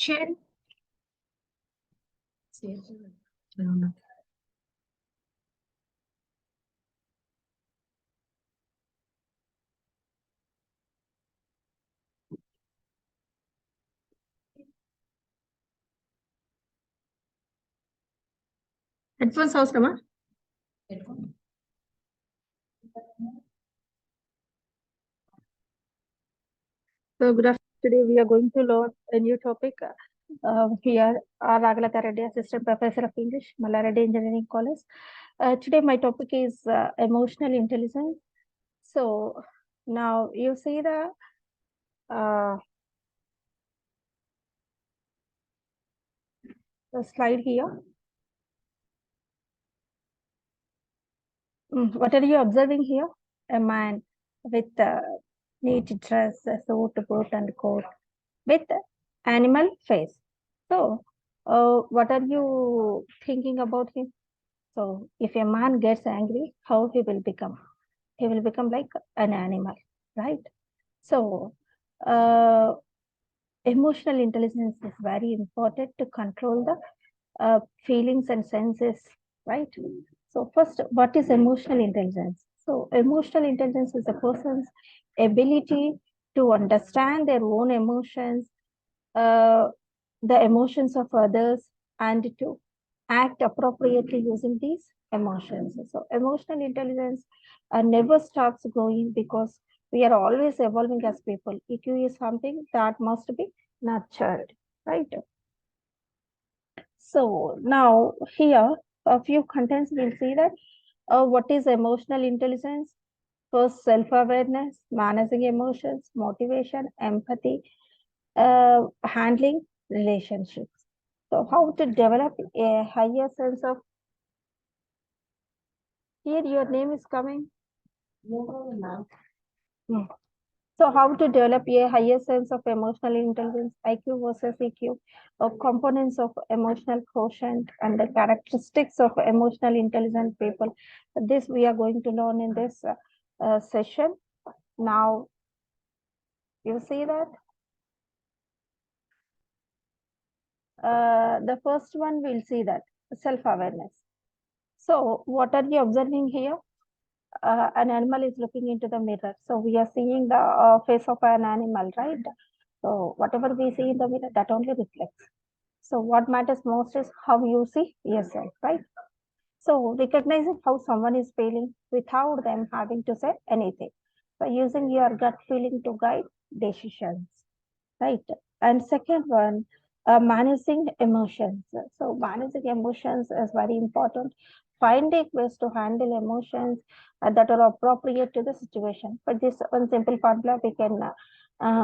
Share. Headphones అవసరమా? So good afternoon. Today we are going to learn a new topic. Here, Ragalatha, Assistant Professor of English, Mallaradi Engineering College. Today my topic is emotional intelligence. So now you see uh, the slide here. What are you observing here? A man with neat dress, a suit, boot, and coat with animal face. So, what are you thinking about him? So, if a man gets angry, how he will become? He will become like an animal, right? So, emotional intelligence is very important to control the feelings and senses, right? So first, what is emotional intelligence? So emotional intelligence is a person's ability to understand their own emotions, uh, the emotions of others, and to act appropriately using these emotions. So emotional intelligence never stops growing because we are always evolving as people. EQ is something that must be nurtured, right? So now here a few contents we'll see that what is emotional intelligence? First, self-awareness, managing emotions, motivation, empathy, handling relationships. So how to develop a higher sense of, here your name is coming. Hmm. So how to develop a higher sense of emotional intelligence, IQ versus EQ, components of emotional quotient and the characteristics of emotional intelligent people. This we are going to learn in this session. Now, you see that the first one we'll see that self-awareness. So what are you observing here? An animal is looking into the mirror. So we are seeing the face of an animal, right? So whatever we see in the mirror, that only reflects. So what matters most is how you see yourself, right? So recognizing how someone is feeling without them having to say anything. So using your gut feeling to guide decisions, right? And second one, managing emotions. So managing emotions is very important. Finding ways to handle emotions that are appropriate to the situation. For this one simple formula, we can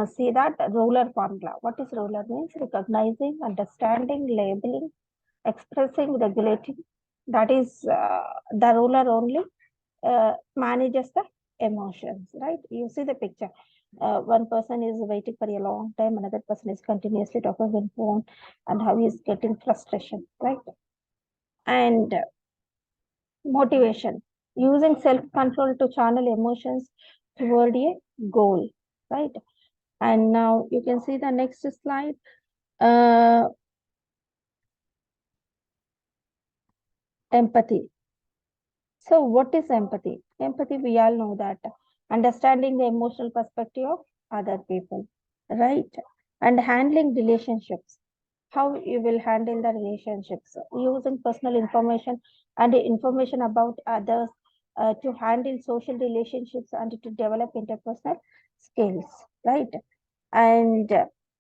see that ruler formula. What is ruler means? Recognizing, understanding, labeling, expressing, regulating. That is the ruler only manages the emotions, right? You see the picture. One person is waiting for a long time, another person is continuously talking on phone, and how he is getting frustration, right? And motivation, using self-control to channel emotions toward a goal, right? And now you can see the next slide. Empathy. So what is empathy? Empathy, we all know that understanding the emotional perspective of other people, right? And handling relationships. How you will handle the relationships using personal information and information about others to handle social relationships and to develop interpersonal skills, right? And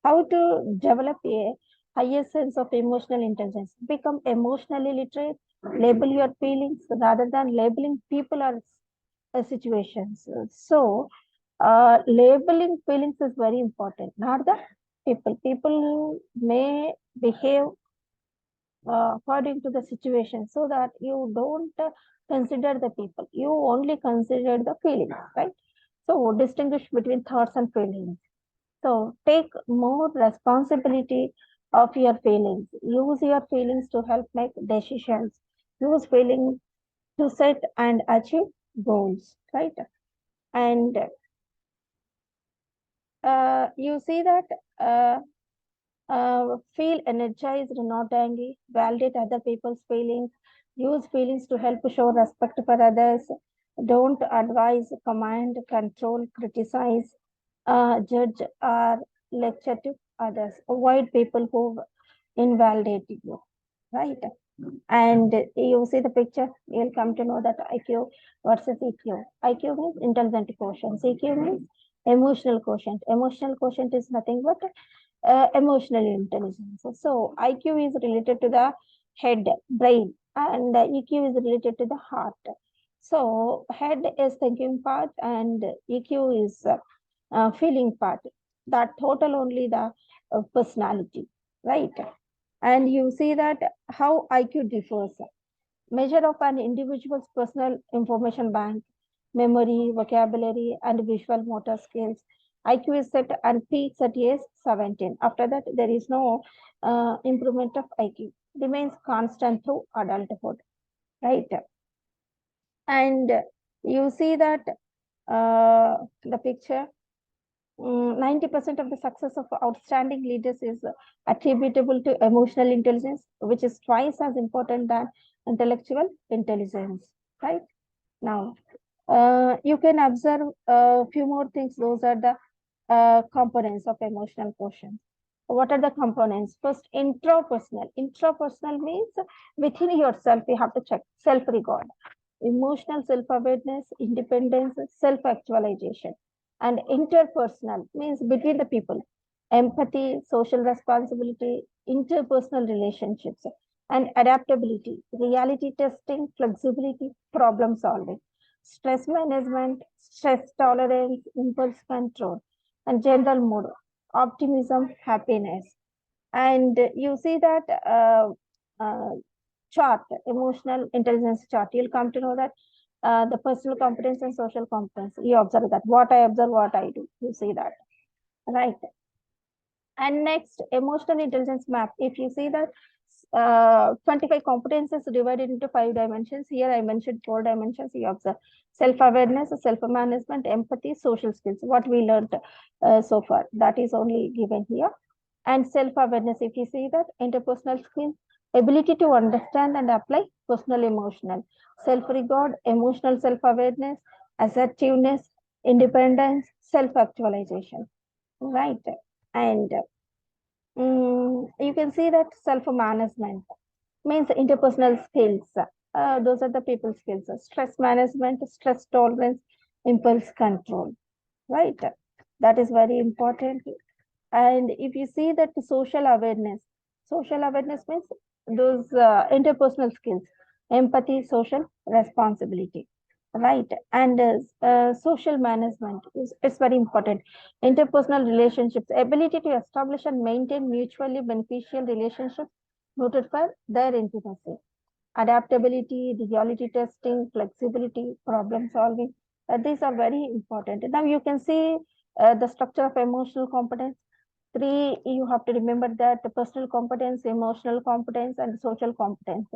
how to develop a higher sense of emotional intelligence, become emotionally literate, label your feelings rather than labeling people or situations. So labeling feelings is very important, not the people. People may behave according to the situation, so that you don't consider the people, you only consider the feelings, right? So distinguish between thoughts and feelings. So take more responsibility of your feelings. Use your feelings to help make decisions. Use feelings to set and achieve goals, right? And you see that feel energized, not angry, validate other people's feelings, use feelings to help show respect for others, don't advise, command, control, criticize, judge, or lecture to others. Avoid people who invalidate you, right? And you see the picture, you'll come to know that IQ versus EQ. IQ means intelligent quotient. EQ means emotional quotient. Emotional quotient is nothing but emotional intelligence. So IQ is related to the head, brain, and EQ is related to the heart. So head is thinking part, and EQ is feeling part. That total only the personality, right? And you see that how IQ differs. Measure of an individual's personal information bank, memory, vocabulary, and visual motor skills. IQ is set and peaks at age 17. After that, there is no improvement of IQ. Remains constant through adulthood, right? And you see that the picture, 90% of the success of outstanding leaders is attributable to emotional intelligence, which is twice as important than intellectual intelligence, right? Now, you can observe a few more things. Those are the components of emotional quotient. What are the components? First, intrapersonal. Intrapersonal means within yourself, you have to check self-regard, emotional self-awareness, independence, self-actualization. And interpersonal means between the people, empathy, social responsibility, interpersonal relationships, and adaptability, reality testing, flexibility, problem solving, stress management, stress tolerance, impulse control, and general mood, optimism, happiness. And you see that chart, emotional intelligence chart, you'll come to know that the personal competence and social competence. You observe that. What I observe, what I do. You see that, right? And next, emotional intelligence map. If you see that 25 competences divided into 5 dimensions. Here I mentioned 4 dimensions. You observe self-awareness, self-management, empathy, social skills. What we learned so far, that is only given here. And self-awareness, if you see that interpersonal skills, ability to understand and apply personal emotional, self-regard, emotional self-awareness, assertiveness, independence, self-actualization, right? And you can see that self-management means interpersonal skills. Those are the people skills. Stress management, stress tolerance, impulse control, right? That is very important. And if you see that social awareness means those interpersonal skills, empathy, social responsibility, right? And social management is it's very important. Interpersonal relationships, ability to establish and maintain mutually beneficial relationships rooted for their intimacy. Adaptability, reality testing, flexibility, problem solving. These are very important. Now you can see the structure of emotional competence. Three, you have to remember that the personal competence, emotional competence, and social competence.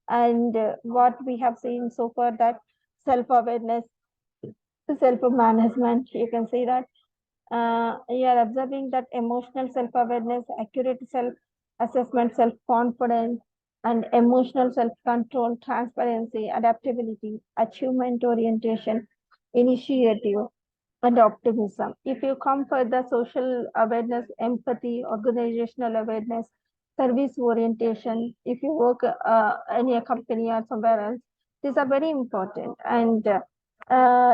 And what we have seen so far that self-awareness, self-management, you can see that you are observing that emotional self-awareness, accurate self-assessment, self-confidence, and emotional self-control, transparency, adaptability, achievement orientation, initiative, and optimism. If you come for the social awareness, empathy, organizational awareness, service orientation, if you work in a company or somewhere else, these are very important. And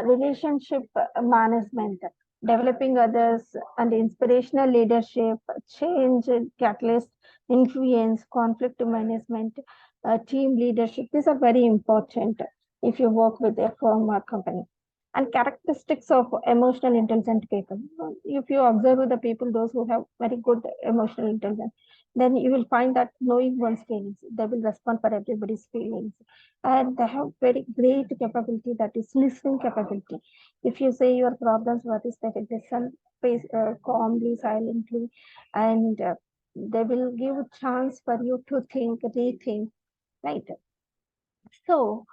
relationship management, developing others, and inspirational leadership, change catalyst, influence, conflict management, team leadership. These are very important if you work with a firm or company. And characteristics of emotional intelligent people. If you observe the people, those who have very good emotional intelligence, then you will find that knowing one's feelings, they will respond for everybody's feelings. And they have very great capability, that is listening capability. If you say your problems, what is that? Listen calmly, silently, and they will give a chance for you to think, rethink, right? So,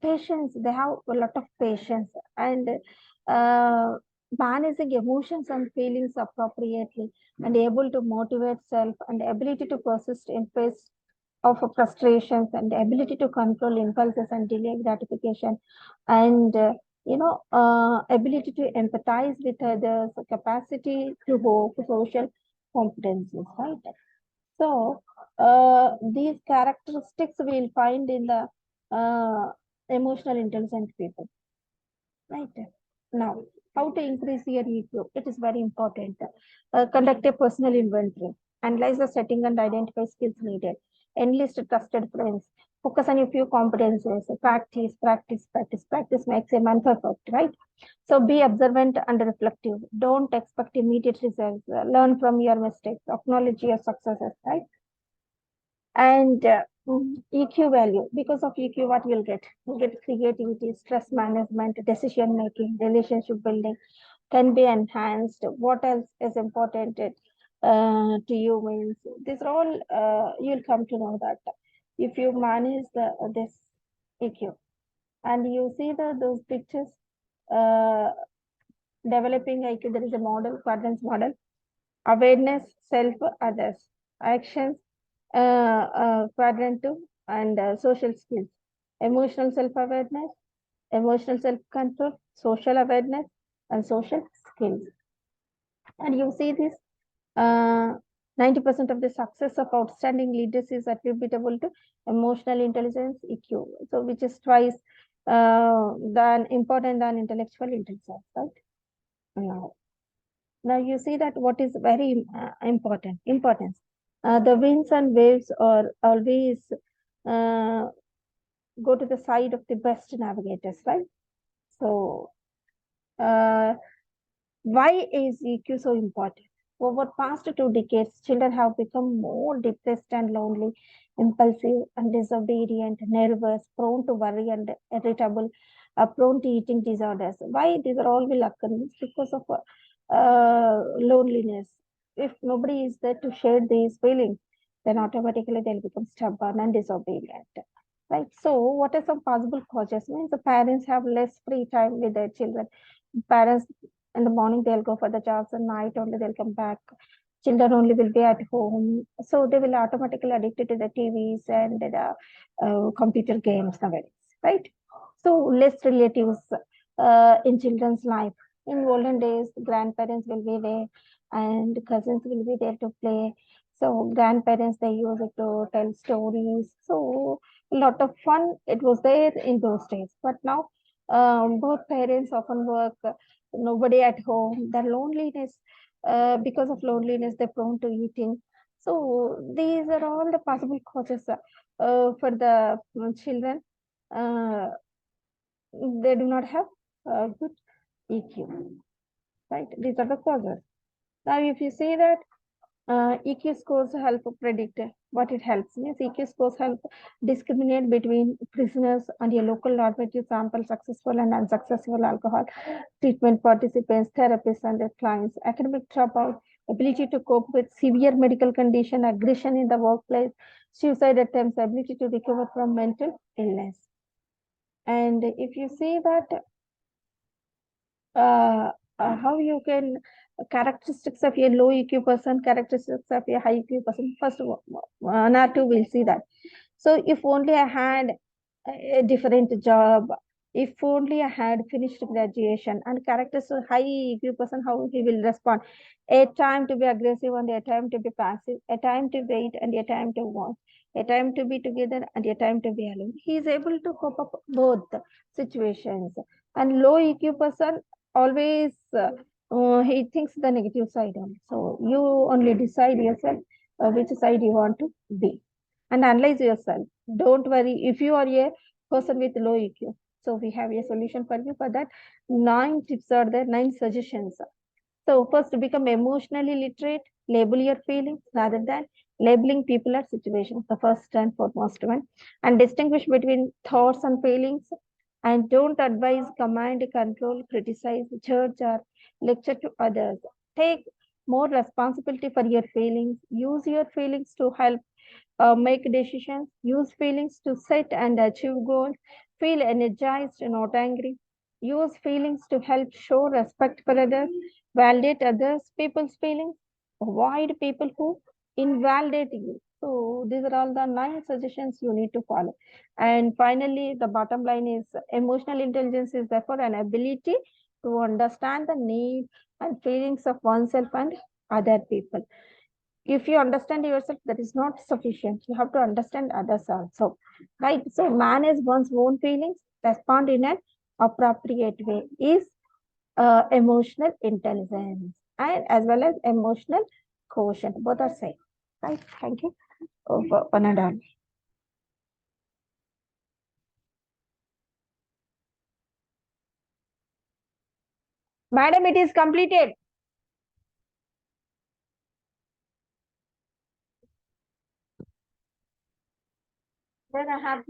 patience, they have a lot of patience. And managing emotions and feelings appropriately, and able to motivate self, and ability to persist in face of frustrations, and ability to control impulses and delay gratification, and ability to empathize with others, capacity to hope, social competencies, right? So these characteristics we'll find in the emotional intelligent people. Right. Now, how to increase your EQ? It is very important. Conduct a personal inventory. Analyze the setting and identify skills needed. Enlist trusted friends. Focus on a few competencies. Practice, practice, practice. Practice makes a man perfect, right? So be observant and reflective. Don't expect immediate results. Learn from your mistakes. Acknowledge your successes, right? And EQ value, because of EQ, what you'll get? You get creativity, stress management, decision making, relationship building can be enhanced. What else is important to you means these are all you'll come to know that if you manage this EQ, and you see those pictures, uh, developing IQ, there is a model, quadrants model: awareness, self, others, actions, quadrant two, and social skills, emotional self-awareness, emotional self-control, social awareness, and social skills. And you see this, uh, 90% of the success of outstanding leaders is attributable to emotional intelligence, EQ, so which is twice than important than intellectual intelligence, right? Now, now you see that what is very importance. The winds and waves are always uh, go to the side of the best navigators, right? So, uh, why is EQ so important? Over past 2 decades, children have become more depressed and lonely, impulsive and disobedient, nervous, prone to worry and irritable, prone to eating disorders. Why these are all will occur? It's because of loneliness. If nobody is there to share these feelings, then automatically they'll become stubborn and disobedient. Right. So, what are some possible causes? Means the parents have less free time with their children. Parents in the morning they'll go for the jobs, and night only they'll come back. Children only will be at home, so they will automatically addicted to the TVs and the computer games nowadays, right? So less relatives in children's life. In olden days, grandparents will be there and cousins will be there to play. So grandparents they use it to tell stories. So a lot of fun it was there in those days. But now both parents often work, nobody at home. The loneliness, because of loneliness, they're prone to eating. So these are all the possible causes for the children. Uh, they do not have good EQ, right? These are the causes. Now, if you see that EQ scores help predict what it helps means EQ scores help discriminate between prisoners and a local normative sample, successful and unsuccessful alcohol treatment participants, therapists, and their clients, academic dropout, ability to cope with severe medical condition, aggression in the workplace, suicide attempts, ability to recover from mental illness. And if you see that uh, how you can characteristics of a low EQ person, characteristics of a high EQ person. First, one or two we'll see that. So if only I had a different job, if only I had finished graduation, and characters of high EQ person, how he will respond. A time to be aggressive and a time to be passive, a time to wait and a time to want, a time to be together and a time to be alone. He is able to cope up both situations. And low EQ person always he thinks the negative side only. So you only decide yourself which side you want to be and analyze yourself. Don't worry if you are a person with low EQ. So we have a solution for you for that. 9 tips are there, 9 suggestions. So first, become emotionally literate, label your feelings rather than labeling people or situations, the first and foremost one, and distinguish between thoughts and feelings, and don't advise, command, control, criticize, judge, or lecture to others. Take more responsibility for your feelings. Use your feelings to help make decisions. Use feelings to set and achieve goals. Feel energized, not angry. Use feelings to help show respect for others, validate others, people's feelings, avoid people who invalidate you. So these are all the 9 suggestions you need to follow. And finally, the bottom line is emotional intelligence is therefore an ability to understand the need and feelings of oneself and other people. If you understand yourself, that is not sufficient. You have to understand others also, right? So manage one's own feelings, respond in an appropriate way is emotional intelligence, and as well as emotional quotient. Both are same, right? Thank you. Over one and all. Madam, it is completed. Then I have